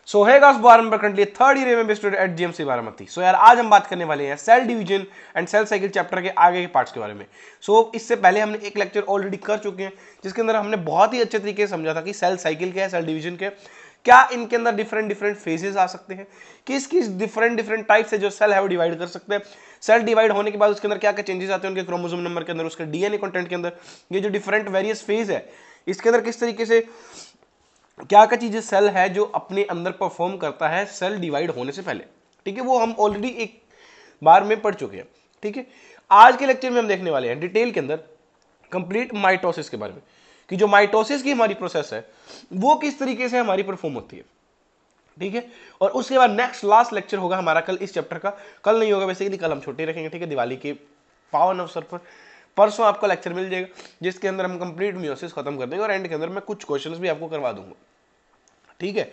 सो है गाइस, बारहवीं पर करंटली थर्ड ईयर में student at GMC Baramati. So यार आज हम बात करने वाले हैं cell division and cell cycle chapter के आगे के पार्ट्स के बारे में। सो इससे पहले हमने एक लेक्चर ऑलरेडी कर चुके हैं जिसके अंदर हमने बहुत ही अच्छे तरीके से समझा था कि सेल साइकिल क्या है, सेल डिवीजन क्या है, क्या इनके अंदर डिफरेंट डिफरेंट फेजेस आ सकते हैं, किस किस डिफरेंट टाइप से जो सेल है वो डिवाइड कर सकते हैं। सेल डिवाइड होने के बाद उसके अंदर क्या क्या चेंजेस आते हैं उनके क्रोमोसोम नंबर के अंदर, उसके डीएनए कंटेंट के अंदर, ये जो डिफरेंट वेरियस फेज है इसके अंदर किस तरीके से क्या क्या चीजें सेल है जो अपने अंदर परफॉर्म करता है सेल डिवाइड होने से पहले। ठीक है, वो हम ऑलरेडी एक बार में पढ़ चुके हैं। ठीक है, आज के लेक्चर में हम देखने वाले हैं डिटेल के अंदर कंप्लीट माइटोसिस के बारे में कि जो माइटोसिस की हमारी प्रोसेस है वो किस तरीके से हमारी परफॉर्म होती है। ठीक है, और उसके बाद नेक्स्ट लास्ट लेक्चर होगा हमारा कल इस चैप्टर का। कल नहीं होगा बेसिकली, कल हम छुट्टी रखेंगे। ठीक है, दिवाली के पावन अवसर पर परसों आपका लेक्चर मिल जाएगा जिसके अंदर हम कंप्लीट मियोसिस खत्म कर देंगे और एंड के अंदर मैं कुछ क्वेश्चंस भी आपको करवा दूंगा। ठीक है,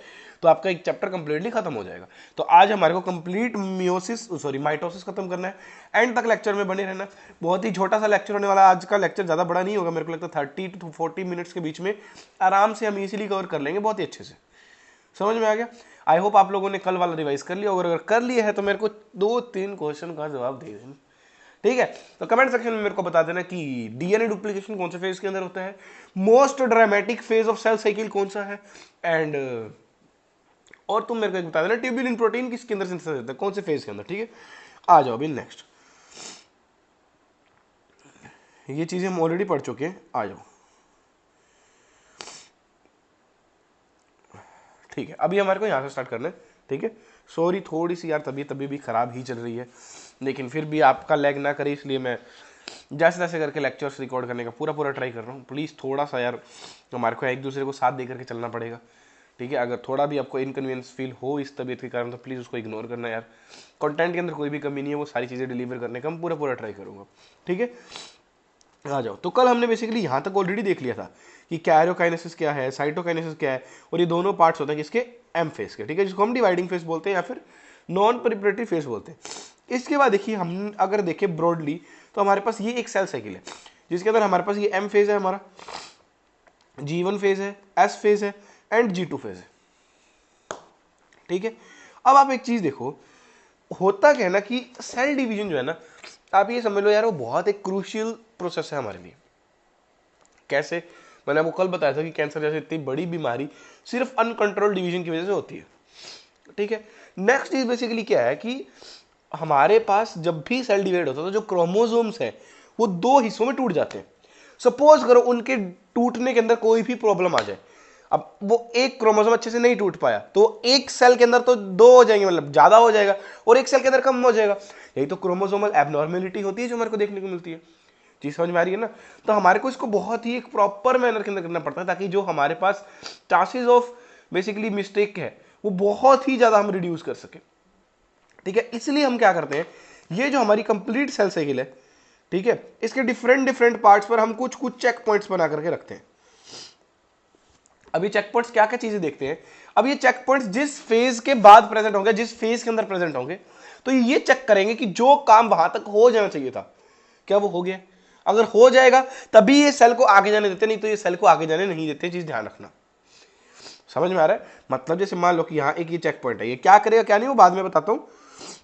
तो आपका एक चैप्टर कंप्लीटली खत्म हो जाएगा। तो आज हमारे को कंप्लीट माइटोसिस खत्म करना है, एंड तक लेक्चर में बने रहना। बहुत ही छोटा सा लेक्चर होने वाला है आज का। लेक्चर ज़्यादा बड़ा नहीं होगा, मेरे को लगता है 30 to 40 मिनट्स के बीच में आराम से हम इजीली कवर कर लेंगे, बहुत ही अच्छे से। समझ में आ गया? आई होप आप लोगों ने कल वाला रिवाइज कर लिया, और अगर कर लिया है तो मेरे को 2-3 क्वेश्चन का जवाब दे देना। ठीक है, तो कमेंट सेक्शन में मेरे को बता देना कि डीएनए डुप्लीकेशन कौन से फेज के अंदर होता है, most dramatic phase of cell cycle कौन सा है, एंड और तुम मेरे को एक बता देना ट्यूब्यूलिन प्रोटीन किसके अंदर सिंथेसाइज होता है, कौन से फेज के अंदर। ठीक है, आ जाओ अभी नेक्स्ट। ये चीजें हम ऑलरेडी पढ़ चुके हैं, आ जाओ। ठीक है, अभी हमारे को यहाँ से स्टार्ट करना है। ठीक है, सॉरी थोड़ी सी यार तबीयत अभी भी खराब ही चल रही है, लेकिन फिर भी आपका लैग ना करे इसलिए मैं जैसे तैसे करके लेक्चर्स रिकॉर्ड करने का पूरा ट्राई कर रहा हूँ। प्लीज़ थोड़ा सा यार हमारे को एक दूसरे को साथ दे करके चलना पड़ेगा। ठीक है, अगर थोड़ा भी आपको इनकन्वीनियंस फील हो इस तबीयत के कारण तो प्लीज़ उसको इग्नोर करना यार। कंटेंट के अंदर कोई भी कमी नहीं है, वो सारी चीज़ें डिलीवर करने का हम पूरा ट्राई करूँगा। ठीक है, आ जाओ। तो कल हमने बेसिकली यहाँ तक ऑलरेडी देख लिया था कि कैरियोकाइनेसिस क्या है, साइटोकाइनेसिस क्या है, और ये दोनों पार्ट्स होते हैं किसके, एम फेज के। ठीक है, जिसको हम डिवाइडिंग फेज बोलते हैं या फिर नॉन प्रिपरेटरी फेज बोलते हैं। इसके बाद देखिए हम अगर देखें ब्रॉडली तो हमारे पास ये एक सेल साइकिल है जिसके अंदर हमारे पास ये एम फेज है, हमारा G1 फेज है, एस फेज है एंड G2 फेज है। ठीक है, अब आप एक चीज देखो, होता क्या है ना कि सेल डिवीजन जो है ना, आप ये समझ लो यार वो बहुत एक क्रूशियल प्रोसेस है हमारे लिए। कैसे? मैंने आपको कल बताया था कि कैंसर जैसे इतनी बड़ी बीमारी सिर्फ अनकंट्रोल्ड डिवीजन की वजह से होती है। ठीक है, नेक्स्ट चीज बेसिकली क्या है कि हमारे पास जब भी सेल डिवाइड होता है तो जो क्रोमोसोम्स है वो 2 हिस्सों में टूट जाते हैं। सपोज करो उनके टूटने के अंदर कोई भी प्रॉब्लम आ जाए, अब वो एक क्रोमोसोम अच्छे से नहीं टूट पाया तो एक सेल के अंदर तो 2 हो जाएंगे, मतलब ज्यादा हो जाएगा, और एक सेल के अंदर कम हो जाएगा। यही तो क्रोमोसोमल एबनॉर्मेलिटी होती है जो हमारे को देखने को मिलती है। चीज समझ में आ रही है ना? तो हमारे को इसको बहुत ही एक प्रॉपर मैनर के अंदर करना पड़ता है ताकि जो हमारे पास चांसेस ऑफ बेसिकली मिस्टेक है वो बहुत ही ज्यादा हम रिड्यूस कर सके। ठीक है, इसलिए हम क्या करते हैं, ये जो हमारी कंप्लीट सेल साइकिल है, ठीक है, इसके डिफरेंट पार्ट्स पर हम कुछ चेक पॉइंट्स बना करके रखते हैं। अभी चेक पॉइंट्स क्या क्या चीजें देखते हैं। अब ये चेक पॉइंट्स जिस फेज के बाद प्रेजेंट होंगे, जिस फेज के अंदर प्रेजेंट होंगे, तो ये चेक करेंगे कि जो काम वहां तक हो जाना चाहिए था क्या वो हो गया। अगर हो जाएगा तभी ये सेल को आगे जाने देते, नहीं तो ये सेल को आगे जाने नहीं देते। चीज ध्यान रखना। समझ में आ रहा है? मतलब जैसे मान लो कि यहाँ एक ये चेक पॉइंट है, ये क्या करेगा क्या नहीं वो बाद में बताता हूँ।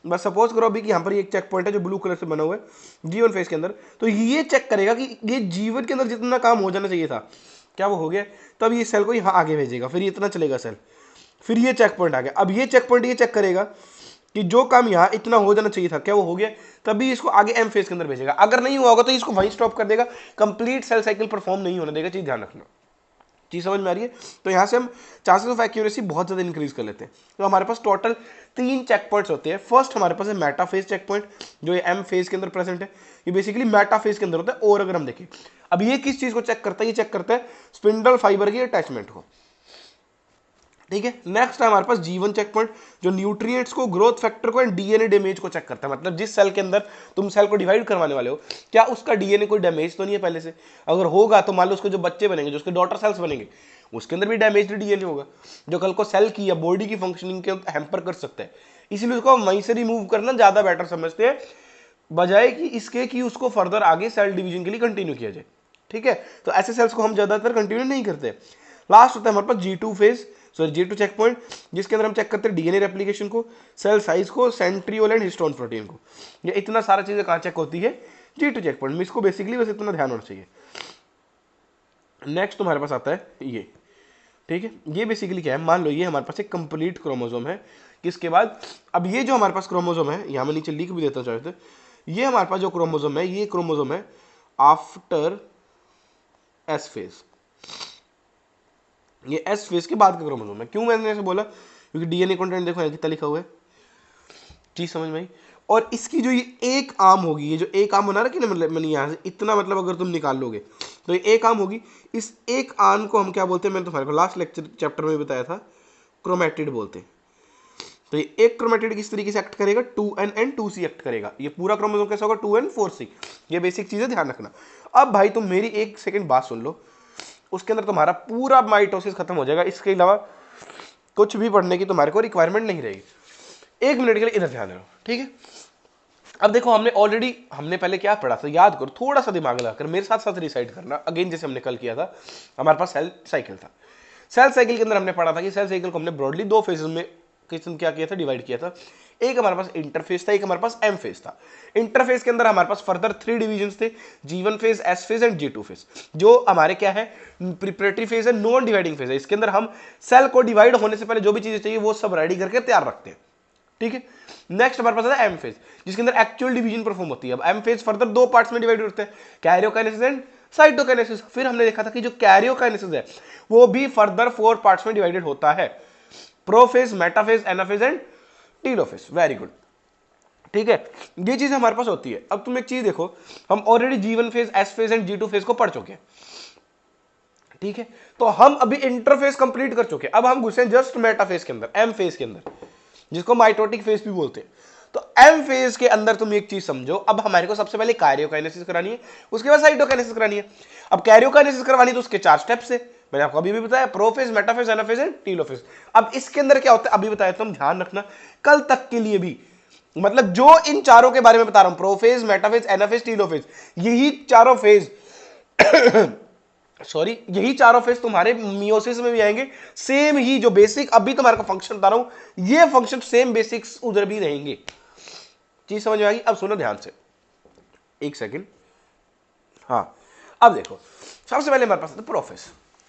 बस सपोज करो अभी कि यहाँ पर एक चेक पॉइंट है जो ब्लू कलर से बना हुआ है जीवन फेज के अंदर, तो ये चेक करेगा कि ये जीवन के अंदर जितना काम हो जाना चाहिए था क्या वो हो गया, तब ये सेल को यहाँ आगे भेजेगा, फिर इतना चलेगा सेल, फिर ये चेक पॉइंट आ गया। अब ये चेक पॉइंट ये चेक करेगा कि जो काम यहाँ इतना हो जाना चाहिए था क्या वो हो गया, तभी इसको आगे एम फेज के अंदर भेजेगा। अगर नहीं हुआ होगा तो इसको वहीं स्टॉप कर देगा, कंप्लीट सेल साइकिल परफॉर्म नहीं होने देगा। चीज ध्यान रखना। चीज समझ में आ रही है? तो यहां से हम चांसेस ऑफ एक्यूरेसी बहुत ज्यादा इंक्रीज कर लेते हैं। तो हमारे पास टोटल 3 चेक पॉइंट्स होते हैं। फर्स्ट हमारे पास है मेटाफेज चेक पॉइंट, जो ये एम फेज के अंदर प्रेजेंट है, ये बेसिकली मेटाफेज के अंदर होता है। और अगर हम देखें अब ये किस चीज को चेक करता है, ये चेक करता है स्पिंडल फाइबर की अटैचमेंट को। ठीक है, नेक्स्ट है हमारे पास G1 चेक पॉइंट, जो न्यूट्रिएंट्स को, ग्रोथ फैक्टर को एंड डीएनए डैमेज को चेक करता है। मतलब जिस सेल के अंदर तुम सेल को डिवाइड करवाने वाले हो क्या उसका डीएनए कोई डैमेज तो नहीं है पहले से। अगर होगा तो मान लो उसके जो बच्चे बनेंगे, जो उसके डॉटर सेल्स बनेंगे, उसके अंदर भी डैमेज डीएनए होगा जो कल को सेल की या बॉडी की फंक्शनिंग के हैम्पर कर सकता है। इसलिए उसको वहीं से रिमूव करना ज्यादा बेटर समझते हैं, बजाय कि इसके कि उसको फर्दर आगे सेल डिवीजन के लिए कंटिन्यू किया जाए। ठीक है, तो ऐसे सेल्स को हम ज्यादातर कंटिन्यू नहीं करते। लास्ट होता है हमारे पास G2 phase, sorry G2 check point, जिसके अंदर हम चेक करते हैं डीएनए रेप्लिकेशन को, सेल साइज को, सेंट्रियोल एंड हिस्टोन प्रोटीन को। ये इतना सारा चीजें कहाँ चेक होती है? G2 चेक पॉइंट में। इसको बेसिकली बस इतना ध्यान होना चाहिए। नेक्स्ट तुम्हारे पास आता है ये, ठीक है। ये बेसिकली क्या है, मान लो ये हमारे पास एक कंप्लीट क्रोमोसोम है, किसके बाद, अब ये जो हमारे पास क्रोमोसोम है, यहाँ मैं नीचे लिख भी देता चाहे तो, ये हमारे पास जो क्रोमोसोम है, ये क्रोमोसोम है आफ्टर एस फेज, ये एस फेज के बाद का क्रोमोसोम है। क्यों मैंने ऐसे बोला? क्योंकि डीएनए कंटेंट देखो कितना लिखा हुआ है, चीज समझ में आई। और इसकी जो ये एक आर्म होगी, ये जो एक आर्म बना रखी ना, मतलब मैंने यहाँ से इतना, मतलब अगर तुम निकाल लोगे तो ये एक आर्म होगी। इस एक आर्म को हम क्या बोलते हैं, मैंने तुम्हारे को लास्ट लेक्चर चैप्टर में बताया था, क्रोमैटिड बोलते हैं। तो ये एक क्रोमैटिड किस तरीके से एक्ट करेगा, 2n and 2c एक्ट करेगा। ये पूरा क्रोमोसोम कैसा होगा, 2n 4c। ये बेसिक चीजें ध्यान रखना। अब भाई तुम मेरी एक सेकंड बात सुन लो, उसके अंदर तुम्हारा पूरा माइटोसिस खत्म हो जाएगा। इसके अलावा कुछ भी पढ़ने की तुम्हारे को रिक्वायरमेंट नहीं रहेगी। 1 मिनट के लिए इधर ध्यान रखो, ठीक है। अब देखो हमने पहले क्या पढ़ा था, याद करो, थोड़ा सा दिमाग लगाकर मेरे साथ साथ रिसाइड करना। अगेन जैसे हमने कल किया था, हमारे पास सेल साइकिल था। सेल साइकिल के अंदर हमने पढ़ा था कि सेल साइकिल को हमने ब्रॉडली 2 फेजेस में क्या किया था, डिवाइड किया था। एक हमारे पास इंटरफेज था, एक हमारे पास एम फेज था। इंटरफेज के अंदर हमारे पास फर्दर 3 डिविजन्स थे, G1 phase, S phase and G2 phase. जो हमारे क्या है, प्रिपरेटरी फेज है, नॉन डिवाइडिंग फेज है। इसके अंदर हम सेल को डिवाइड होने से पहले जो भी चीजें चाहिए वो सब रेडी करके तैयार रखते हैं, ठीक है। नेक्स्ट हमारे पास आता है एम फेज, जिसके अंदर एक्चुअल डिवीजन परफॉर्म होती है। अब एम फेज फर्दर 2 पार्ट्स में डिवाइड होते हैं, कैरियोकाइनेसिस एंड साइटोकाइनेसिस। फिर हमने देखा था कि जो कैरियोकाइनेसिस है वो भी फर्दर 4 पार्ट्स में डिवाइडेड होता है, prophase, metaphase, anaphase and telophase. Very good, ठीक है। ये चीज हमारे पास होती है। अब तुम एक चीज देखो, हम already G1 phase, S phase and G2 phase को पढ़ चुके हैं, ठीक है। तो हम अभी इंटरफेज कंप्लीट कर चुके हैं। अब हम घुसे जस्ट मेटाफेज के अंदर, एम फेज के अंदर, जिसको माइटोटिक फेज भी बोलते हैं। तो एम फेज के अंदर तुम एक चीज समझो, अब हमारे को सबसे पहले कैरियोकाइनेसिस करानी है, उसके बाद साइटोकाइनेसिस करानी है। अब कैरियोकाइनेसिस करवानी तो उसके 4 स्टेप्स है, मैंने आपको अभी भी बताया, prophase, metaphase, anaphase and telophase. अब इसके अंदर क्या होता है अभी बताया, तुम ध्यान रखना कल तक के लिए भी, मतलब जो इन चारों के बारे में बता रहा हूं, प्रोफेज, मेटाफेज, एनाफेज, टीलोफेज, यही चारों फेज सॉरी, यही चारों फेज तुम्हारे मियोसिस में भी आएंगे। सेम ही जो बेसिक अभी तुम्हारे को फंक्शन बता रहा हूं, ये फंक्शन सेम बेसिक्स उधर भी रहेंगे। चीज समझ में आ गई? अब सुनो ध्यान से, एक सेकंड। हाँ, अब देखो, सबसे पहले हमारे पास है प्रोफेज,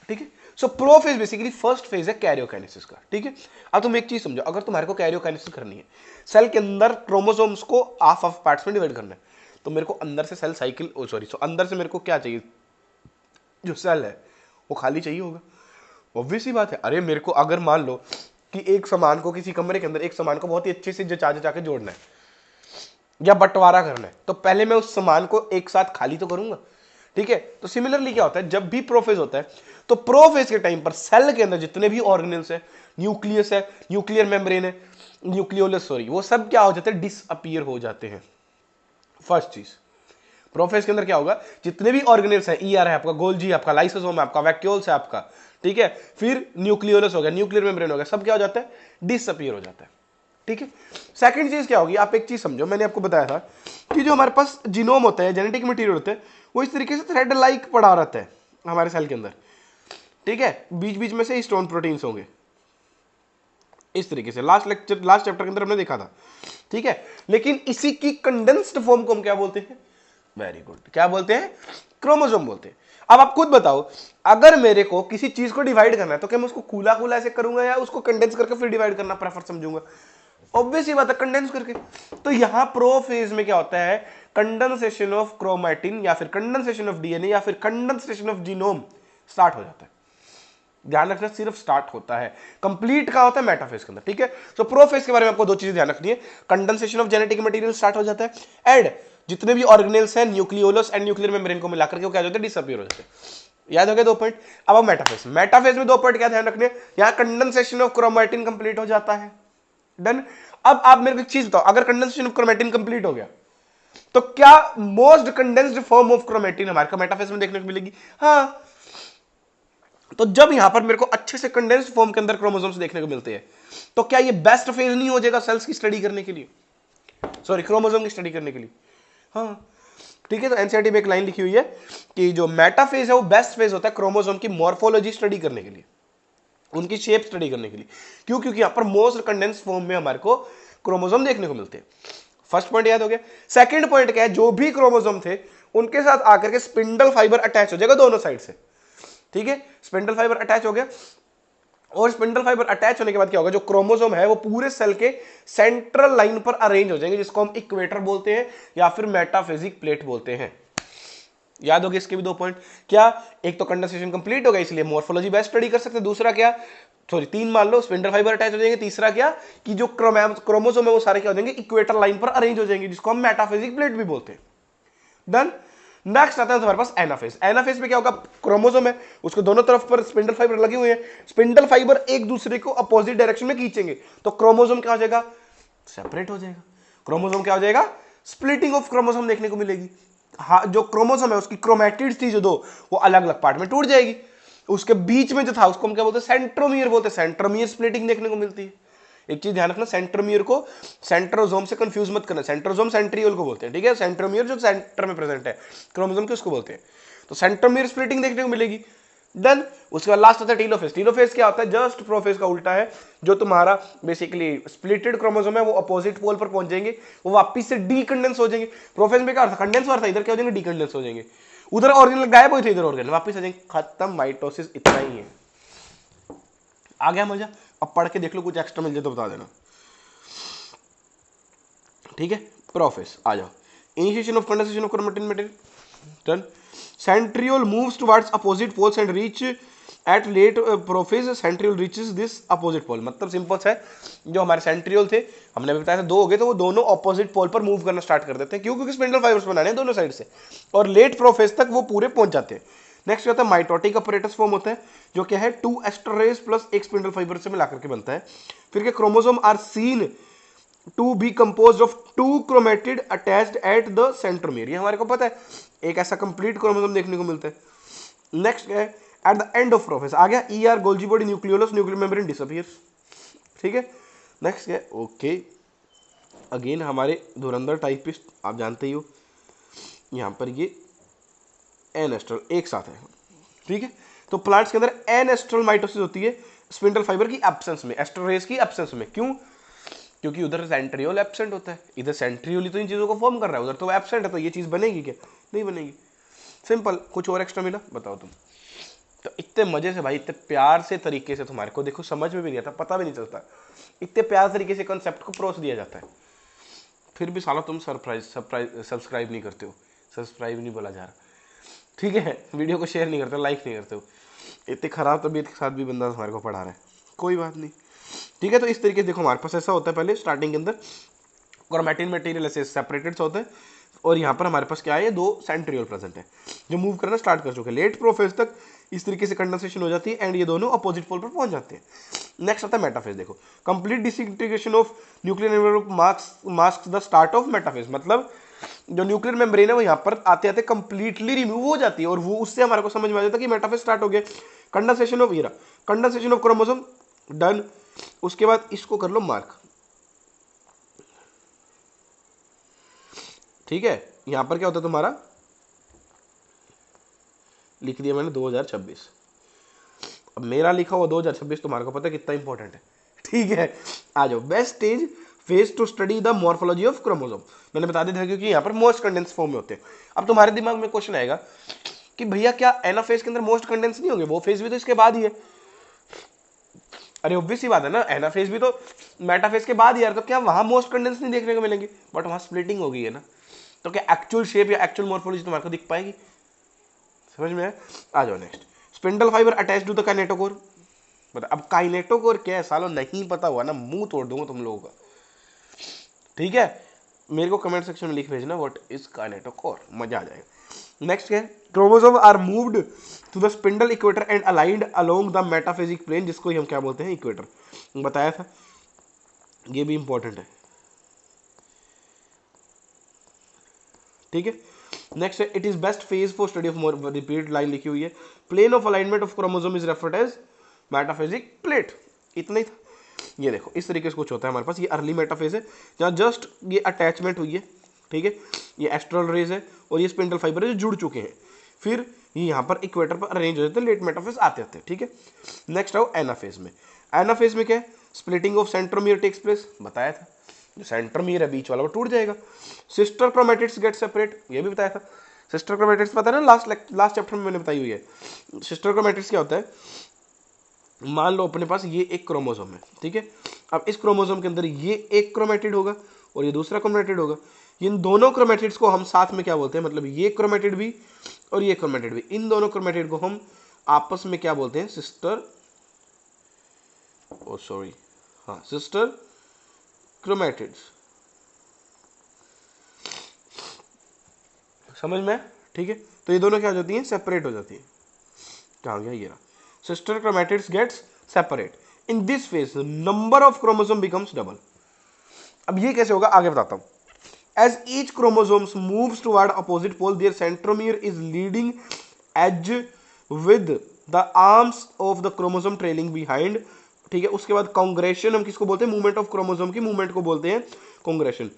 ठीक है। सो प्रोफेज बेसिकली फर्स्ट फेज है कैरियोकाइनेसिस का, ठीक है। अब तुम एक चीज समझो, अगर तुम्हारे को कैरियोकाइनेसिस करनी है, सेल के अंदर क्रोमोसोम्स को हाफ पार्ट्स में डिवाइड करना है, तो मेरे को अंदर से सेल साइकिल अंदर से मेरे को क्या चाहिए, जो सेल है वो खाली चाहिए होगा। ऑब्वियस ही बात है। अरे मेरे को अगर मान लो कि एक सामान को, किसी कमरे के अंदर एक सामान को बहुत ही अच्छे से जचा जचा के जोड़ना है या बंटवारा करना है, तो पहले मैं उस सामान को एक साथ खाली तो करूंगा, ठीक है। तो सिमिलरली क्या होता है, जब भी प्रोफेज होता है, तो प्रोफेज के टाइम पर सेल के अंदर जितने भी ऑर्गेनेल्स है, न्यूक्लियस है, न्यूक्लियर मेम्ब्रेन है, न्यूक्लियोलस वो सब क्या हो जाते हैं, डिसअपीयर हो जाते हैं। फर्स्ट चीज, प्रोफेज के अंदर क्या होगा, जितने भी ऑर्गेनेल्स है, ईआर है आपका, गोल्जी आपका, लाइसोसोम है आपका, वैक्यूल्स है आपका, ठीक है, फिर न्यूक्लियोलस हो गया, न्यूक्लियर मेम्ब्रेन हो गया, सब क्या हो जाता है, डिसअपीयर हो जाता है, ठीक है। सेकंड चीज क्या होगी, आप एक चीज समझो, मैंने आपको बताया था कि जो हमारे पास जीनोम होता है, जेनेटिक मटेरियल होता है, वो इस तरीके से थ्रेड लाइक पड़ा रहता है हमारे सेल के अंदर, ठीक है। बीच बीच में से हिस्टोन प्रोटीन्स होंगे इस तरीके से, लास्ट चैप्टर के अंदर हमने देखा था, ठीक है। लेकिन इसी की कंडेंस्ड फॉर्म को हम क्या बोलते हैं, वेरी गुड, क्या बोलते हैं, क्रोमोसोम बोलते हैं। अब आप खुद बताओ, अगर मेरे को किसी चीज को डिवाइड करना है तो क्या मैं उसको खुला खुला ऐसे करूंगा या उसको कंडेंस करके फिर डिवाइड करना प्रेफर समझूंगा? ऑब्वियस ही बात है, कंडेंस करके। तो यहां प्रोफेज में क्या होता है, कंडेंसेशन ऑफ क्रोमैटिन या फिर कंडेंसेशन ऑफ डीएनए या फिर कंडेंसेशन ऑफ जीनोम स्टार्ट हो जाता है। ध्यान रखना, सिर्फ स्टार्ट होता है, कंप्लीट का होता है मेटाफेज के अंदर, ठीक है। तो प्रोफेज के बारे में आपको 2 चीजें ध्यान रखनी है, condensation of genetic material start हो जाता है, एंड जितने भी ऑर्गेनेल्स हैं, न्यूक्लियोलस एंड न्यूक्लियर मेम्ब्रेन को मिलाकर के वो क्या हो जाते हैं, डिसअपीयर हो जाते हैं। याद हो गया 2 पॉइंट। अब मेटाफेज में 2 पॉइंट क्या ध्यान रखने, यहां कंडेंसेशन ऑफ क्रोमैटिन कंप्लीट हो जाता है, डन। अब आप मेरे को एक चीज बताओ, अगर कंडेंसेशन ऑफ क्रोमैटिन कंप्लीट हो गया तो क्या most condensed form of chromatin हमारे को मेटाफेज में देखने को मिलेगी? हाँ। तो जब यहां पर मेरे को अच्छे से कंडेंस्ड फॉर्म के अंदर क्रोमोसोम्स देखने को मिलते हैं, तो क्या ये बेस्ट फेज नहीं हो जाएगा सेल्स की स्टडी करने के लिए, सॉरी क्रोमोसोम की स्टडी करने के लिए? हाँ, ठीक है। तो एनसीईआरटी में एक लाइन लिखी हुई है कि जो मेटाफेज है वो बेस्ट फेज होता है क्रोमोसोम की मॉर्फोलॉजी स्टडी करने के लिए, उनकी शेप स्टडी करने के लिए। क्यों? क्योंकि यहां पर मोस्ट कंडेंस फॉर्म में हमारे को क्रोमोसोम देखने को मिलते हैं। फर्स्ट पॉइंट याद हो गया। सेकंड पॉइंट क्या है, जो भी क्रोमोसोम थे उनके साथ आकर के स्पिंडल फाइबर अटैच हो जाएगा दोनों साइड से, ठीक है। स्पिंडल फाइबर अटैच हो गया, और स्पिंडल फाइबर अटैच होने के बाद क्या होगा, जो क्रोमोसोम है वो पूरे सेल के सेंट्रल लाइन पर अरेंज हो जाएंगे, जिसको हम इक्वेटर बोलते हैं या फिर मेटाफिजिक प्लेट बोलते हैं। याद होगी इसके भी दो पॉइंट। क्या? एक तो कंडेंसेशन कंप्लीट हो गया इसलिए मॉर्फोलॉजी बेस्ट स्टडी कर सकते हैं। दूसरा क्या, सॉरी तीन मान लो, स्पिंडल फाइबर अटैच हो जाएंगे। तीसरा क्या कि जो क्रोमोसोम है वो सारे क्या हो जाएंगे, इक्वेटर लाइन पर अरेंज हो जाएंगे, जिसको हम मेटाफिजिक प्लेट भी बोलते हैं। डन। नेक्स्ट आता है हमारे पास एनाफेज। एनाफेज में क्या होगा, क्रोमोसोम है उसको दोनों तरफ पर स्पिंडल फाइबर लगे हुए हैं, स्पिंडल फाइबर एक दूसरे को अपोजिट डायरेक्शन में खींचेंगे, तो क्रोमोसोम क्या हो जाएगा, सेपरेट हो जाएगा। क्रोमोसोम क्या हो जाएगा, स्प्लिटिंग ऑफ क्रोमोसोम देखने को मिलेगी। हाँ, जो क्रोमोसोम है उसकी क्रोमैटिड्स थी जो दो, वो अलग अलग पार्ट में टूट जाएगी। उसके बीच में जो था उसको हम क्या बोलते हैं, सेंट्रोमियर बोलते हैं। सेंट्रोमियर स्प्लिटिंग देखने को मिलती है। एक चीज ध्यान रखना, सेंट्रोमियर को सेंट्रोसोम से कंफ्यूज मत करना। सेंट्रोसोम सेंट्रियोल को बोलते हैं, ठीक है। सेंट्रोमियर जो सेंटर में प्रेजेंट है क्रोमोसोम के, उसको बोलते हैं। तो सेंट्रोमियर स्प्लिटिंग देखने को मिलेगी। देन उसके बाद लास्ट होता है टीलोफेज। टीलोफेज क्या होता है, जस्ट प्रोफेज का उल्टा है। जो तुम्हारा बेसिकली स्प्लिटेड क्रोमोसोम है वो अपोजिट पोल पर पहुंच जाएंगे, वो वापस से डीकंडेंस हो जाएंगे। प्रोफेज में क्या होता है, कंडेंस हो रहा था, इधर क्या हो जाएंगे, डीकंडेंस हो जाएंगे। उधर ऑर्गेनल गायब हुए थे, इधर ऑर्गेनल वापस आ जाएंगे, खत्म, माइटोसिस। इतना ही है। आ गया मजा? अब पढ़ के देख लो, कुछ एक्स्ट्रा मिल जाए तो बता देना, ठीक है। प्रोफेज आ जाओ। Initiation of condensation of chromatin material. Done. Centriole moves towards opposite poles and reach at late prophase centriole reaches this opposite pole. मतलब सिंपल है, जो हमारे सेंट्रियोल थे, हमने बताया था दो हो गए, तो वो दोनों अपोजिट पोल पर मूव करना स्टार्ट कर देते हैं। क्यों? क्योंकि स्पिंडल फाइबर्स बनाने हैं दोनों साइड से, और लेट प्रोफेज तक वो पूरे पहुंच जाते हैं। नेक्स्ट होता है माइटोटिक अपरेटस फॉर्म होता है, जो क्या है, 2 एस्टरेज प्लस एक स्पिंडल फाइबर से मिलाकर के बनता है। फिर क्या, chromosome are seen to be composed of 2 chromatid attached at the centromere. ये हमारे को पता है, एक ऐसा कंप्लीट क्रोमोसोम देखने को मिलता है। नेक्स्ट है at the end of prophase, आ गया ER Golgi body nucleolus, nuclear membrane disappears, ठीक है। नेक्स्ट है ओके, अगेन हमारे धुरंधर टाइपिस्ट आप जानते ही हो, यहां पर ये एन एस्ट्रल एक साथ है, ठीक है। तो प्लांट्स के अंदर एन एस्ट्रल माइटोसिस होती है स्पिंडल फाइबर की एब्सेंस में, एस्ट्रोरेज की एब्सेंस में। क्यों? क्योंकि उधर सेंट्रियोल एब्सेंट होता है, इधर सेंट्रियोल ही तो इन चीजों को फॉर्म कर रहा है, उधर तो एब्सेंट है, तो ये चीज बनेगी क्या, नहीं बनेगी। सिंपल। कुछ और एक्स्ट्रा मिला बताओ तुम। तो इतने मजे से भाई, इतने प्यार से तरीके से तुम्हारे को देखो, समझ में भी नहीं आता, पता भी नहीं चलता, इतने प्यार तरीके से कॉन्सेप्ट को परोस दिया जाता है, फिर भी साला तुम सब्सक्राइब नहीं करते हो। सब्सक्राइब नहीं बोला जा रहा, ठीक है। वीडियो को शेयर नहीं करते हो, लाइक नहीं करते हो। इतने खराब तबीयत के साथ भी बंदा हमारे को पढ़ा रहा है, कोई बात नहीं, ठीक है। तो इस तरीके से देखो, हमारे पास ऐसा होता है, पहले स्टार्टिंग के अंदर क्रोमैटिन मटेरियल ऐसे सेपरेटेड होता है, और यहाँ पर हमारे पास क्या है, 2 सेंट्रियोल प्रेजेंट है जो मूव करना स्टार्ट कर चुके हैं। लेट प्रोफेज तक इस तरीके से कंडेंसेशन हो जाती है, एंड ये दोनों अपोजिट पोल पर पहुंच जाते हैं। नेक्स्ट आता है मेटाफेज। देखो, complete disintegration of nuclear envelope mask the start of metaphase. मतलब जो न्यूक्लियर मेम्ब्रेन है वो यहाँ पर आते आते कंप्लीटली रिमूव हो जाती है, और वो उससे हमारे को समझ में आ जाता है कि मेटाफेज स्टार्ट हो गया। कंडेंसेशन ऑफ हीरा, कंडेंसेशन ऑफ क्रोमोसोम, डन। उसके बाद इसको कर लो मार्क, ठीक है। यहां पर क्या होता है तुम्हारा, लिख दिया मैंने 2026। अब मेरा लिखा हुआ 2026 तुम्हारे को पता है कितना इंपॉर्टेंट है, ठीक है। आ जाओ। Best stage phase two study the morphology of chromosome, मैंने बता दिया था, क्योंकि यहाँ पर मोस्ट कंडेंस फॉर्म में होते हैं। अब तुम्हारे दिमाग में क्वेश्चन आएगा कि भैया क्या एनाफेज के अंदर मोस्ट कंडेंस नहीं होंगे, वो फेज भी तो इसके बाद ही है। अरे ऑब्वियस ही बात है ना, एनाफेज भी तो मेटाफेज के बाद ही यार, तो क्या वहां मोस्ट कंडेंस नहीं देखने को मिलेंगे, बट वहां स्प्लिटिंग हो गई है ना, तो क्या एक्चुअल शेप या एक्चुअल मॉर्फोलॉजी तुम्हारे को दिख पाएगी, समझ में है। आ जाओ next, spindle fibre attach to the kinetochore. बता, अब काइनेटोकोर क्या है सालों, नहीं पता हुआ ना, मुंह तोड़ दूंगा तुम लोगों का, ठीक है। मेरे को कमेंट सेक्शन में लिख भेजना व्हाट इज काइनेटोकोर, मजा आ जाएगा। नेक्स्ट क्या है, chromosome are moved to the spindle equator and aligned along the metaphysic plane, जिसको हम क्या बोलते हैं, इक्वेटर, बताया था, ये भी इंपॉर्टेंट है, ठीक है। नेक्स्ट है, it is best phase for study of repeat, line लिखी हुई है, plane of alignment of chromosome is referred as metaphysic plate. इतना ही था। ये देखो इस तरीके से कुछ होता है हमारे पास, ये अर्ली मेटाफेज है जहाँ जस्ट ये अटैचमेंट हुई है, ठीक है। ये एस्ट्रल रेज है और ये स्पिंडल फाइबर है जो जुड़ चुके हैं। फिर ये यहाँ पर इक्वेटर पर अरेंज हो जाते हैं लेट मेटाफेज आते आते, ठीक है। नेक्स्ट आओ एनाफेज में। एनाफेज में क्या है, splitting of centromere takes place, बताया था, जो सेंट्रोमियर है बीच वाला वो टूट जाएगा। सिस्टर क्रोमैटिड्स गेट सेपरेट, ये भी बताया था। सिस्टर क्रोमैटिड्स पता है ना, लास्ट चैप्टर में मैंने बताई हुई है। सिस्टर क्रोमैटिड्स क्या होता है, मान लो अपने पास ये एक क्रोमोसोम है, ठीक है। अब इस क्रोमोसोम के अंदर ये एक क्रोमैटिड होगा और ये दूसरा क्रोमैटिड होगा। इन दोनों क्रोमैटिड्स को हम साथ में क्या बोलते हैं, मतलब ये क्रोमैटिड भी और ये क्रोमैटिड भी, इन दोनों क्रोमैटिड को हम आपस में क्या बोलते हैं, सिस्टर, ओ सॉरी, हाँ, सिस्टर क्रोमैटिड्स। समझ में, ठीक है। तो ये दोनों क्या हो जाती हैं, सेपरेट हो जाती है। क्या हो गया, ये रहा, sister chromatids gets separate. In this phase number of chromosome becomes double. अब ये कैसे होगा आगे बताता हूं। As each chromosome moves toward opposite pole, their centromere is leading edge with the arms of the chromosome trailing behind, ठीक है। उसके बाद कॉन्ग्रेशन हम किसको बोलते हैं, मूवमेंट ऑफ क्रोमोसोम की मूवमेंट को बोलते हैं कॉन्ग्रेशन।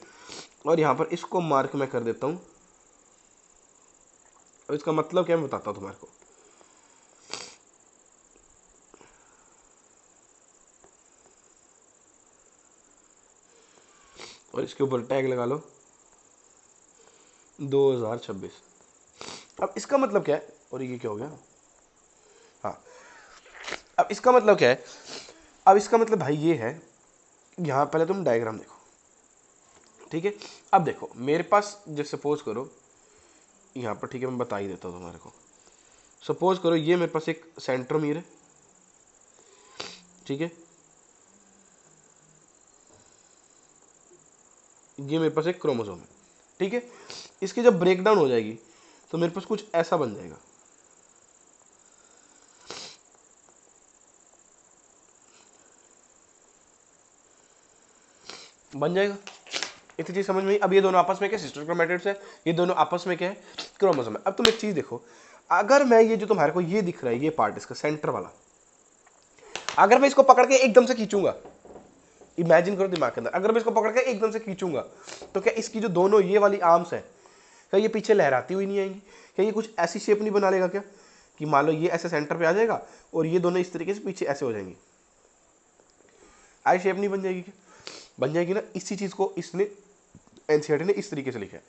और यहां पर इसको मार्क मैं कर देता हूं, और इसका मतलब क्या मैं बताता हूं तुम्हारे को। और इसके ऊपर टैग लगा लो 2026। अब इसका मतलब क्या है, और ये क्या हो गया, हाँ, अब इसका मतलब क्या है, अब इसका मतलब भाई ये है, यहां पहले तुम डायग्राम देखो, ठीक है। अब देखो मेरे पास, जैसे सपोज करो यहां पर, ठीक है, मैं बता ही देता हूं तुम्हारे को। सपोज करो ये मेरे पास एक सेंट्रोमीर है, ठीक है, ये मेरे पास एक क्रोमोसोम है, ठीक है। इसकी जब ब्रेकडाउन हो जाएगी तो मेरे पास कुछ ऐसा बन जाएगा, बन जाएगा। इतनी चीज समझ में आई। अब ये दोनों आपस में क्या, सिस्टर क्रोमैटिड्स है, ये दोनों आपस में क्या है, क्रोमोसोम है। अब तुम एक चीज देखो, अगर मैं ये जो तुम्हारे को ये दिख रहा है, ये पार्ट इसका सेंटर वाला, अगर मैं इसको पकड़ के एकदम से खींचूंगा, इमेजिन करो दिमाग के अंदर, अगर मैं इसको पकड़ के एकदम से खींचूंगा तो क्या इसकी जो दोनों ये वाली आर्म्स है, क्या ये पीछे लहराती हुई नहीं आएंगी, क्या ये कुछ ऐसी शेप नहीं बना लेगा क्या, कि मान लो ये ऐसे सेंटर पे आ जाएगा और ये दोनों इस तरीके से पीछे ऐसे हो जाएंगी, आई शेप नहीं बन जाएगी क्या, बन जाएगी ना। इसी चीज को इसने, एनसीईआरटी ने इस तरीके से लिखा है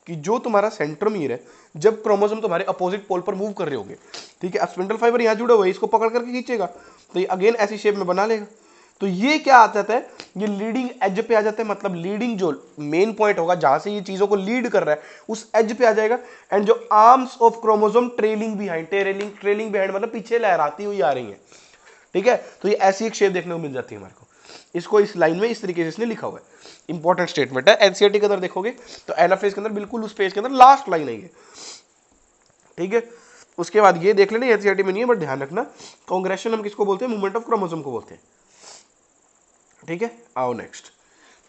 कि जो तुम्हारा सेंट्रोमीर है, जब क्रोमोसोम तुम्हारे अपोजिट पोल पर मूव कर रहे होंगे, ठीक है, अब स्पिंडल फाइबर यहां जुड़ा हुआ है, इसको पकड़ करके खींचेगा तो ये अगेन ऐसी शेप में बना लेगा। तो ये क्या आ जाता है, ये लीडिंग एज पे आ जाता है, मतलब लीडिंग जो मेन पॉइंट होगा जहां से ये चीजों को लीड कर रहा है उस एज पे आ जाएगा। एंड जो arms of chromosome trailing behind, trailing behind मतलब पीछे लहराती हुई आ रही है, ठीक है। तो ये ऐसी एक शेप देखने को मिल जाती है हमारे को। इसको इस लाइन में इस तरीके से इसने लिखा हुआ है, इंपॉर्टेंट स्टेटमेंट है। एनसीईआरटी के अंदर देखोगे तो एनाफेज के अंदर बिल्कुल उस पेज के अंदर लास्ट लाइन है ये, ठीक है। उसके बाद ये देख लेना, एनसीईआरटी में नहीं है बट ध्यान रखना, कांग्रेशन हम किसको बोलते हैं, मूवमेंट ऑफ क्रोमोसोम को बोलते हैं, ठीक है। आओ नेक्स्ट,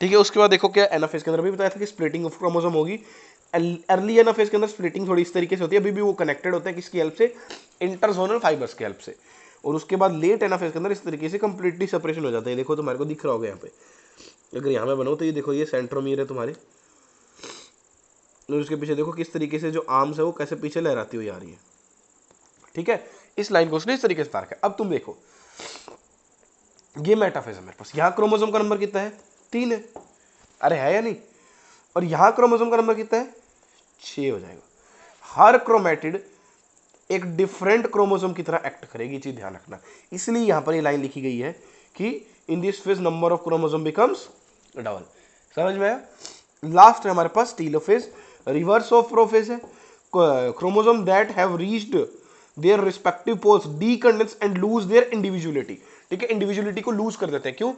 ठीक है। उसके बाद देखो क्या एनाफेज के अंदर भी बताया था कि स्प्लिटिंग ऑफ क्रोमोसोम होगी। अर्ली एनाफेज के अंदर स्प्लिटिंग थोड़ी इस तरीके से होती है, अभी भी वो कनेक्टेड होते हैं किसकी हेल्प से, इंटरजोनल फाइबर्स की हेल्प से। और उसके बाद लेट एनाफेज के अंदर इस तरीके से कंप्लीटली सेपरेशन हो जाता है। देखो तुम्हारे को दिख रहा होगा यहाँ पे, अगर यहाँ में बनाओ तो ये देखो ये सेंट्रोमीर है तुम्हारे, और उसके पीछे देखो किस तरीके से जो आर्म्स है वो कैसे पीछे लहराती हुई आ रही है, ठीक है। इस लाइन को उसने इस तरीके से तार है। अब तुम देखो ये मेटाफेज है मेरे पास, यहाँ क्रोमोसोम का नंबर कितना है, 3 है, अरे है या नहीं, और यहाँ क्रोमोसोम का नंबर कितना है, 6 हो जाएगा। हर क्रोमैटिड एक डिफरेंट क्रोमोसोम की तरह एक्ट करेगी, चीज ध्यान रखना। इसलिए यहां पर ये लाइन लिखी गई है कि in this phase number of chromosome becomes double. समझ में आया। लास्ट है हमारे पास टीलोफेज, रिवर्स ऑफ प्रोफेज है, chromosome that have reached their respective poles decondense and lose their individuality, ठीक है। इंडिविजुअलिटी को लूज कर देते हैं, क्यों,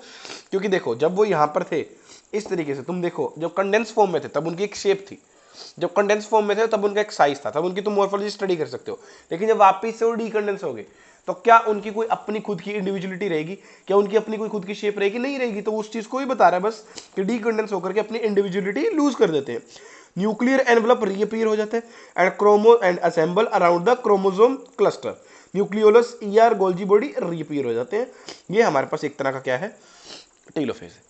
क्योंकि देखो जब वो यहां पर थे इस तरीके से, तुम देखो जब कंडेंस फॉर्म में थे तब उनकी एक शेप थी, जब कंडेंस फॉर्म में थे तब उनका एक साइज था, तब उनकी तुम मॉर्फोलॉजी स्टडी कर सकते हो। लेकिन जब वापस से वो डीकंडेंस हो गए तो क्या उनकी कोई अपनी खुद की इंडिविजुअलिटी रहेगी, क्या उनकी अपनी कोई खुद की शेप रहेगी, नहीं रहेगी। तो उस चीज को ही बता रहा है बस कि डीकंडेंस होकर के अपनी इंडिविजुअलिटी लूज कर देते हैं। न्यूक्लियर एनवेलप रीअपीयर हो जाता है and assemble around the chromosome cluster, nucleolus ER Golgi body reappear हो जाते हैं। ये हमारे पास एक तरह का क्या है, टेलोफेज है।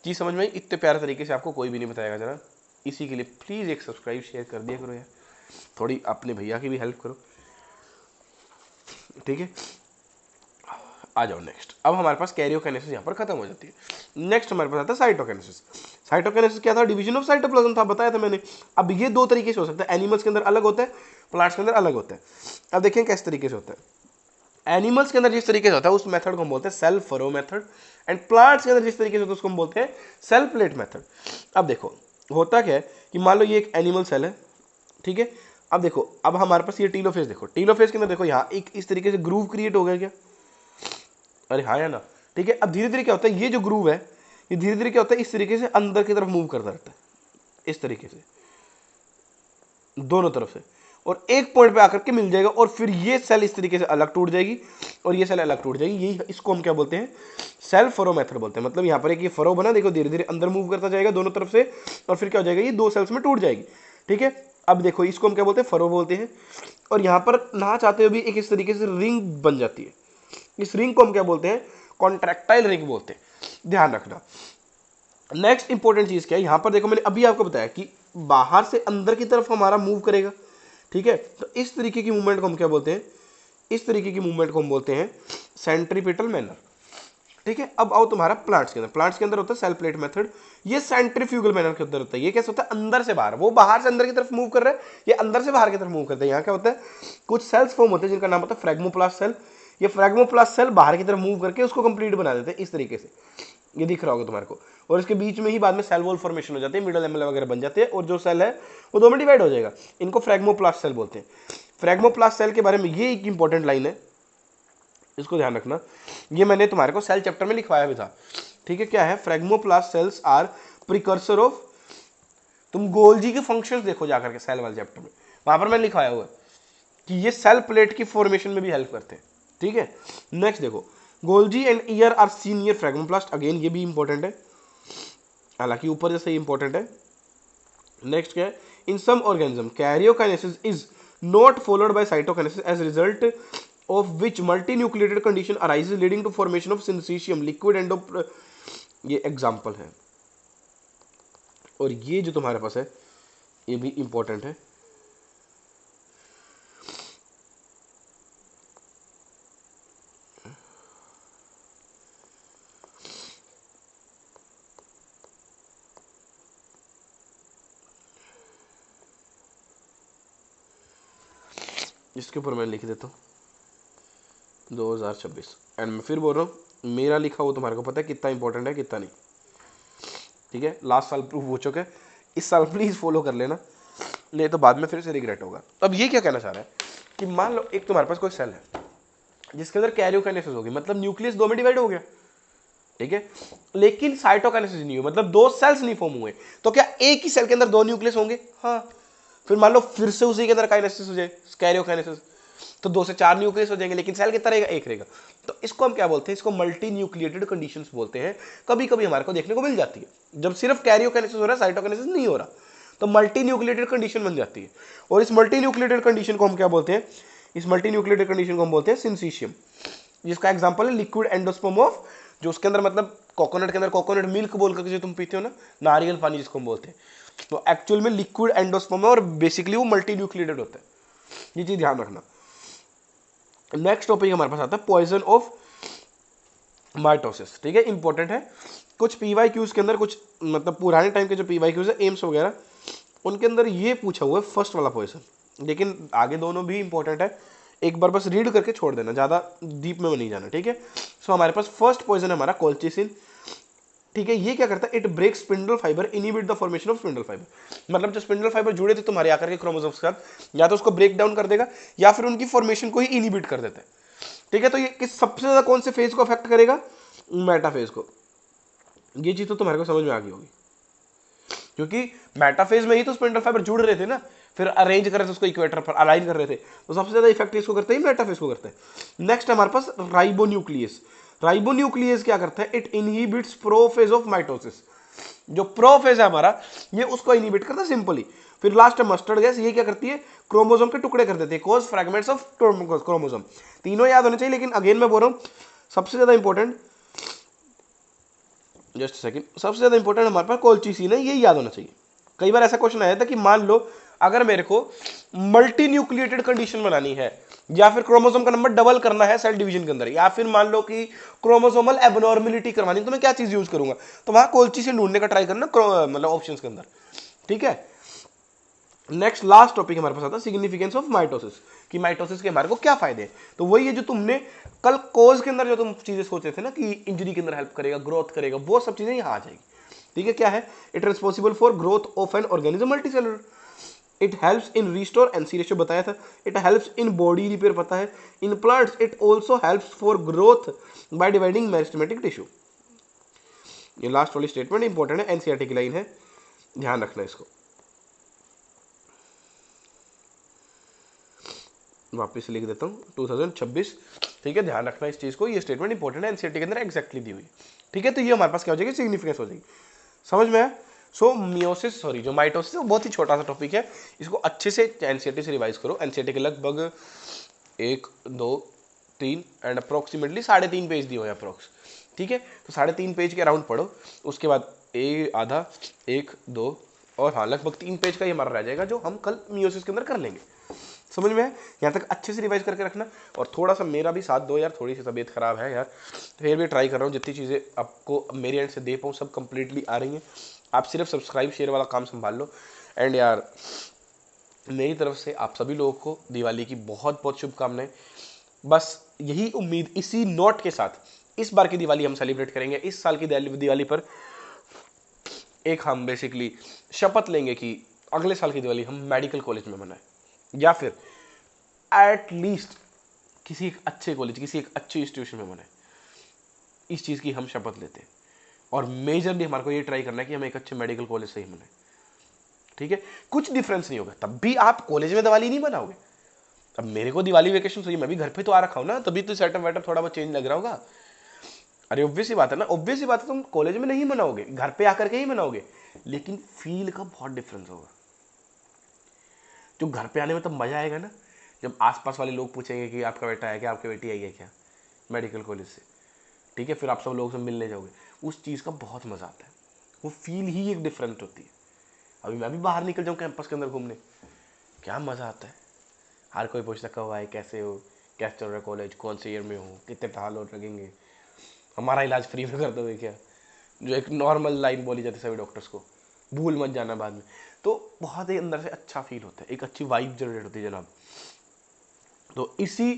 चीज समझ में आई। इतने प्यारे तरीके से आपको कोई भी नहीं बताएगा जरा, इसी के लिए प्लीज एक सब्सक्राइब शेयर कर दिया करो यार। थोड़ी अपने भैया की भी हेल्प करो, ठीक है। आ जाओ नेक्स्ट। अब हमारे पास कैरियोकाइनेसिस यहाँ पर खत्म हो जाती है। नेक्स्ट हमारे पास आता है साइटोकाइनेसिस। साइटोकाइनेसिस क्या था? डिवीजन ऑफ साइटोप्लाज्म था, बताया था मैंने। अब ये दो तरीके से हो सकता है, एनिमल्स के अंदर अलग होता है, प्लांट्स के अंदर अलग होता है। अब देखें किस तरीके से होता है। एनिमल्स के अंदर जिस तरीके से होता है उस मेथड को हम बोलते हैं cell furrow method, and plants के अंदर जिस तरीके से होता है उसको हम बोलते हैं सेल प्लेट मेथड। अब देखो होता क्या है कि मान लो ये एक एनिमल सेल है, ठीक है। अब देखो, अब हमारे पास ये टीलोफेज देखो, टीलोफेज के अंदर देखो यहाँ एक इस तरीके से ग्रूव क्रिएट हो गया क्या? अरे हाँ या ना, ठीक है। अब धीरे धीरे क्या होता है, ये जो ग्रूव है ये धीरे धीरे क्या होता है इस तरीके से अंदर की तरफ मूव करता रहता है, इस तरीके से दोनों तरफ से, और एक पॉइंट पे आकर के मिल जाएगा, और फिर ये सेल इस तरीके से अलग टूट जाएगी और ये सेल अलग टूट जाएगी। यही इसको हम क्या बोलते हैं? सेल फरो मेथड बोलते हैं। मतलब यहाँ पर एक ये फरो बना, देखो धीरे धीरे अंदर मूव करता जाएगा दोनों तरफ से, और फिर क्या हो जाएगा, ये दो सेल्स में टूट जाएगी, ठीक है। अब देखो इसको हम क्या बोलते हैं? फरो बोलते हैं। और यहाँ पर ना चाहते हुए भी एक इस तरीके से रिंग बन जाती है, इस रिंग को हम क्या बोलते हैं? कॉन्ट्रैक्टाइल रिंग बोलते हैं, ध्यान रखना। नेक्स्ट इंपॉर्टेंट चीज क्या है, यहां पर देखो मैंने अभी आपको बताया कि बाहर से अंदर की तरफ हमारा मूव करेगा, ठीक है। तो इस तरीके की मूवमेंट को हम क्या बोलते हैं? इस तरीके की मूवमेंट को हम बोलते हैं सेंट्रीपिटल मैनर, ठीक है। अब आओ तुम्हारा प्लांट्स के अंदर। प्लांट्स के अंदर होता है सेल प्लेट मेथड, ये सेंट्रीफ्यूगल मैनर के अंदर होता है। ये कैसे होता है? अंदर से बाहर, वो बाहर से अंदर की तरफ मूव कर रहा है, ये अंदर से बाहर की तरफ मूव करता है। यहाँ क्या होता है, कुछ सेल्स फॉर्म होते हैं जिनका नाम होता है फ्रेगमोप्लास्ट सेल। ये फ्रेगमोप्लास्ट सेल बाहर की तरफ मूव करके उसको कंप्लीट बना देते हैं इस तरीके से, ये दिख रहा होगा तुम्हारे को। और इसके बीच में ही बाद में सेल वॉल फॉर्मेशन हो जाते हैं, मिडल एमएल वगैरह बन जाते हैं, और जो सेल है वो दो में डिवाइड हो जाएगा। इनको फ्रेगमोप्लास्ट सेल बोलते हैं। फ्रेगमोप्लास्ट सेल के बारे में ये एक इंपॉर्टेंट लाइन है, इसको ध्यान रखना। ये मैंने तुम्हारे को सेल चैप्टर में लिखवाया भी था, ठीक है। क्या है? फ्रेगमोप्लास्ट सेल्स आर प्रिकर्सर ऑफ, तुम गोल्जी के फंक्शंस देखो जाकर के सेल वाले चैप्टर में, वहां पर मैंने लिखवाया हुआ है कि ये सेल प्लेट की फॉर्मेशन में भी हेल्प करते हैं, ठीक है। नेक्स्ट देखो, Golgi and E R senior phragmoplast, again ये भी इंपॉर्टेंट है, हालांकि ऊपर जैसे इंपॉर्टेंट है। नेक्स्ट क्या है? In some organism karyokinesis is not followed by cytokinesis as result of which multinucleated condition arises leading to formation of syncytium liquid endo, ये एग्जांपल है। और ये जो तुम्हारे पास है ये भी इंपॉर्टेंट है, इसके ऊपर मैं लिख देता हूँ 2026। एंड मैं फिर बोल रहा हूँ मेरा लिखा वो तुम्हारे को पता है कितना इंपॉर्टेंट है कितना नहीं, ठीक है। लास्ट साल प्रूफ हो चुका है, इस साल प्लीज फॉलो कर लेना, नहीं तो बाद में फिर से रिग्रेट होगा। अब ये क्या कहना चाह रहा है कि मान लो एक तुम्हारे पास कोई सेल है जिसके अंदर कैरियोकाइनेसिस होगी, मतलब न्यूक्लियस दो में डिवाइड हो गया, ठीक है, लेकिन साइटोकाइनेसिस नहीं हुई, मतलब दो सेल्स नहीं फॉर्म हुए। तो क्या एक ही सेल के अंदर दो न्यूक्लियस होंगे? हाँ। फिर मान लो फिर से उसी के अंदर काइनेसिस हो जाए, कैरियोकाइनेसिस, तो दो से चार न्यूक्लियस हो जाएंगे, लेकिन सेल कितना रहेगा? एक रहेगा। तो इसको हम क्या बोलते हैं? इसको मल्टी न्यूक्लिएटेड कंडीशंस बोलते हैं। कभी कभी हमारे को देखने को मिल जाती है जब सिर्फ कैरियोकाइनेसिस हो रहा है, साइटोकाइनेसिस नहीं हो रहा, तो मल्टी न्यूक्लिएटेड कंडीशन बन जाती है। और इस मल्टी न्यूक्लिएटेड कंडीशन को हम क्या बोलते हैं? इस मल्टी न्यूक्लिएटेड कंडीशन को हम बोलते हैं सिंथेसियम, जिसका एग्जांपल है लिक्विड एंडोस्पर्म ऑफ, जो उसके अंदर मतलब कोकोनट के अंदर कोकोनट मिल्क बोल करके जो तुम पीते हो ना, नारियल पानी जिसको हम बोलते हैं, तो एक्चुअल में लिक्विड एंडोस्पर्म है और बेसिकली वो मल्टी न्यूक्लिएटेड होता है। ये चीज ध्यान रखना। नेक्स्ट टॉपिक हमारे पास आता है पॉइजन ऑफ माइटोसिस, ठीक है, इंपॉर्टेंट है। कुछ पीवाईक्यूज के अंदर, कुछ मतलब पुराने टाइम के जो पीवाईक्यूज है एम्स वगैरह, उनके अंदर ये पूछा हुआ है फर्स्ट वाला पॉइजन, लेकिन आगे दोनों भी इंपॉर्टेंट है, एक बार बस रीड करके छोड़ देना, ज्यादा डीप में नहीं जाना, ठीक है। सो हमारे पास फर्स्ट पॉइजन है हमारा कोल्चिसिन, ठीक है। ये क्या करता है? It break spindle fibre, inhibit the formation of spindle fibre, मतलब जो स्पिंडल फाइबर जुड़े थे तुम्हारे आकर के क्रोमोसोम्स के साथ, या तो उसको ब्रेक डाउन कर देगा या फिर उनकी फॉर्मेशन को ही इनिबिट कर देता है, ठीक है। तो ये किस सबसे ज्यादा कौन से फेज को अफेक्ट करेगा? मेटाफेज को। ये चीज तो तुम्हारे को समझ में आ गई होगी, क्योंकि मेटाफेज में ही तो स्पिंडल फाइबर जुड़ रहे थे ना, फिर अरेंज कर रहे थे उसको इक्वेटर पर, अलाइन कर रहे थे, तो सबसे ज्यादा इफेक्ट इसको करते हैं, मेटाफेज को करते हैं। नेक्स्ट हमारे पास राइबोन्यूक्लियस। राइबोन्यूक्लियस क्या करता है? It inhibits prophase of mitosis, जो प्रोफेज है हमारा ये उसको इनहिबिट करता है सिंपली। फिर लास्ट है मस्टर्ड गैस, ये क्या करती है? क्रोमोसोम के टुकड़े कर देते हैं, कॉज फ्रैगमेंट्स ऑफ क्रोमोसोम। तीनों याद होने चाहिए, लेकिन अगेन मैं बोल रहा हूं सबसे ज्यादा इंपॉर्टेंट, जस्ट सेकंड, सबसे ज्यादा इंपॉर्टेंट हमारे पास कोल्चिसिन है, ये याद होना चाहिए, कई बार ऐसा क्वेश्चन आया था कि मान लो अगर मेरे को मल्टी न्यूक्लिएटेड कंडीशन बनानी है, या फिर क्रोमोसोम का नंबर डबल करना है सेल डिवीजन के अंदर, या फिर मान लो कि क्रोमोसोमल एबनॉर्मेलिटी करवानी, तो मैं क्या चीज यूज करूंगा, तो वहां कोल्ची से ढूंढने का ट्राई करना मतलब ऑप्शंस के अंदर। ठीक है, नेक्स्ट लास्ट टॉपिक हमारे पास आता है सिग्निफिकेंस ऑफ माइटोसिस, कि माइटोसिस के हमारे को क्या फायदे हैं। तो वही है जो तुमने कल कोज के अंदर जो तुम चीजें सोचे थे ना कि इंजरी के अंदर हेल्प करेगा, ग्रोथ करेगा, वो सब चीजें यहाँ आ जाएगी। ठीक है, क्या है, it responsible for growth of an organism multicellular, it helps in restore NC ratio बताया था, it helps in body repair पता है, in plants it also helps for growth by dividing meristematic tissue. ये लास्ट वाली statement important है, NCERT की line है, ध्यान रखना इसको। वापस लिख देता हूँ 2026। ठीक है, ध्यान रखना इस चीज को, ये स्टेटमेंट इंपॉर्टेंट है, एनसीईआरटी के अंदर एग्जैक्टली दी हुई। ठीक है, तो ये हमारे पास क्या हो जाएगी, सिग्निफिकेंस हो जाएगी। समझ में आया? सो मियोसिस सॉरी जो माइटोसिस है वो बहुत ही छोटा सा टॉपिक है, इसको अच्छे से एनसीईआरटी से रिवाइज करो। एनसीईआरटी के लगभग 1 2 3 एंड अप्रोक्सीमेटली 3.5 पेज दिए हुए अप्रोक्स। ठीक है, तो 3.5 पेज के अराउंड पढ़ो, उसके बाद आधा 1 2 और हाँ लगभग 3 पेज का ही हमारा रह जाएगा, जो हम कल मियोसिस के अंदर कर लेंगे। समझ में है? यहाँ तक अच्छे से रिवाइज करके रखना, और थोड़ा सा मेरा भी साथ दो यार, थोड़ी सी तबीयत खराब है यार, फिर भी ट्राई कर रहा हूँ जितनी चीज़ें आपको मेरे एंड से दे पाऊँ सब कंप्लीटली आ रही हैं। आप सिर्फ सब्सक्राइब शेयर वाला काम संभाल लो। एंड यार मेरी तरफ से आप सभी लोगों को दिवाली की बहुत बहुत शुभकामनाएं। बस यही उम्मीद, इसी नोट के साथ इस बार की दिवाली हम सेलिब्रेट करेंगे। इस साल की दिवाली पर एक हम बेसिकली शपथ लेंगे कि अगले साल की दिवाली हम मेडिकल कॉलेज में मनाएं, या फिर एट लीस्ट किसी एक अच्छे कॉलेज, किसी एक अच्छे इंस्टीट्यूशन में मनाएं। इस चीज़ की हम शपथ लेते हैं, और मेजरली हमारे को ये ट्राई करना है कि हम एक अच्छे मेडिकल कॉलेज से ही मनाएं। ठीक है, कुछ डिफरेंस नहीं होगा, तब भी आप कॉलेज में दिवाली नहीं मनाओगे। अब मेरे को दिवाली वेकेशन हुई, मैं भी घर पे तो आ रखा हूं ना, तभी तो सेटअप वेटअप थोड़ा बहुत चेंज लग रहा होगा। अरे ऑब्वियस ही बात है ना, ऑब्वियस ही बात है, तुम कॉलेज में नहीं मनाओगे, घर पे आकर के ही मनाओगे, लेकिन फील का बहुत डिफरेंस होगा। जो घर पे आने में तब मजा आएगा ना, जब आसपास वाले लोग पूछेंगे कि आपका बेटा है क्या, आपकी बेटी आई है क्या मेडिकल कॉलेज से। ठीक है, फिर आप सब लोगों से मिलने जाओगे, उस चीज़ का बहुत मजा आता है, वो फील ही एक डिफरेंट होती है। अभी मैं भी बाहर निकल जाऊँ कैंपस के अंदर घूमने, क्या मज़ा आता है। हर कोई पूछता कब आए, कैसे हो, कैसे चल रहा है कॉलेज, कौन से ईयर में हो, कितने साल और लगेंगे, हमारा इलाज फ्री में कर दोगे क्या, जो एक नॉर्मल लाइन बोली जाती है सभी डॉक्टर्स को, भूल मत जाना बाद में। तो बहुत ही अंदर से अच्छा फील होता है, एक अच्छी वाइब जनरेट होती है जनाब। तो इसी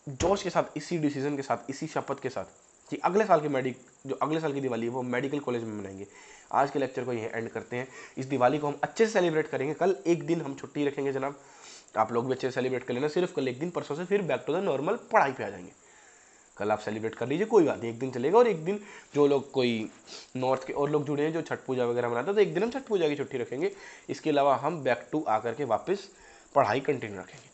जोश के साथ, इसी डिसीजन के साथ, इसी शपथ के साथ कि अगले साल की जो अगले साल की दिवाली है वो मेडिकल कॉलेज में मनाएंगे, आज के लेक्चर को यहीं एंड करते हैं। इस दिवाली को हम अच्छे से सेलिब्रेट करेंगे। कल एक दिन हम छुट्टी रखेंगे जनाब, आप लोग भी अच्छे से सेलिब्रेट कर लेना। सिर्फ कल एक दिन, परसों से फिर बैक टू द नॉर्मल पढ़ाई पे आ जाएंगे। कल आप सेलिब्रेट कर लीजिए, कोई बात नहीं, एक दिन चलेगा। और एक दिन जो लोग, कोई नॉर्थ के और लोग जुड़े हैं जो छठ पूजा वगैरह मनाते हैं, तो एक दिन हम छठ पूजा की छुट्टी रखेंगे। इसके अलावा हम बैक टू आकर के वापस पढ़ाई कंटिन्यू रखेंगे।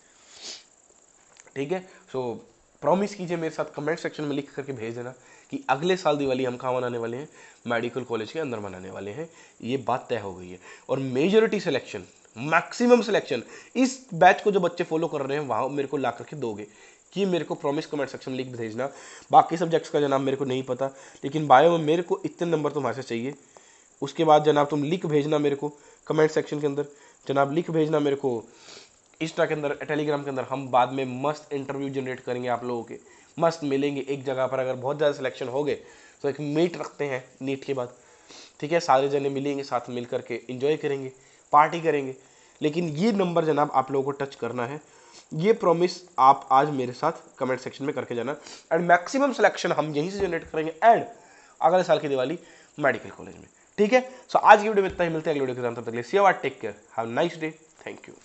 ठीक है, सो प्रॉमिस कीजिए मेरे साथ, कमेंट सेक्शन में लिख करके भेज देना कि अगले साल दिवाली हम कहाँ मनाने वाले हैं, मेडिकल कॉलेज के अंदर मनाने वाले हैं। ये बात तय हो गई है। और मेजॉरिटी सिलेक्शन, मैक्सिमम सिलेक्शन, इस बैच को जो बच्चे फॉलो कर रहे हैं वहाँ मेरे को ला करके दोगे, कि मेरे को प्रॉमिस कमेंट सेक्शन में लिख भेजना। बाकी सब्जेक्ट्स का जनाब मेरे को नहीं पता, लेकिन बायो में मेरे को इतने नंबर तुम्हारे से चाहिए। उसके बाद जनाब तुम लिख भेजना मेरे को कमेंट सेक्शन के अंदर, जनाब लिख भेजना मेरे को इंस्टा के अंदर, टेलीग्राम के अंदर। हम बाद में मस्त इंटरव्यू जनरेट करेंगे आप लोगों के, मस्त मिलेंगे एक जगह पर। अगर बहुत ज़्यादा सिलेक्शन हो गए तो एक मीट रखते हैं नीट के बाद। ठीक है, सारे जने मिलेंगे, साथ मिल करके इंजॉय करेंगे, पार्टी करेंगे। लेकिन ये नंबर जनाब आप लोगों को टच करना है, ये प्रॉमिस आप आज मेरे साथ कमेंट सेक्शन में करके जाना। एंड मैक्सिमम सिलेक्शन हम यहीं से जनरेट करेंगे, एंड अगले साल की दिवाली मेडिकल कॉलेज में। ठीक है, सो आज की वीडियो में इतना ही, मिलते हैं अगले वीडियो के साथ। तब तक के लिए see you, take care, have nice day, thank you.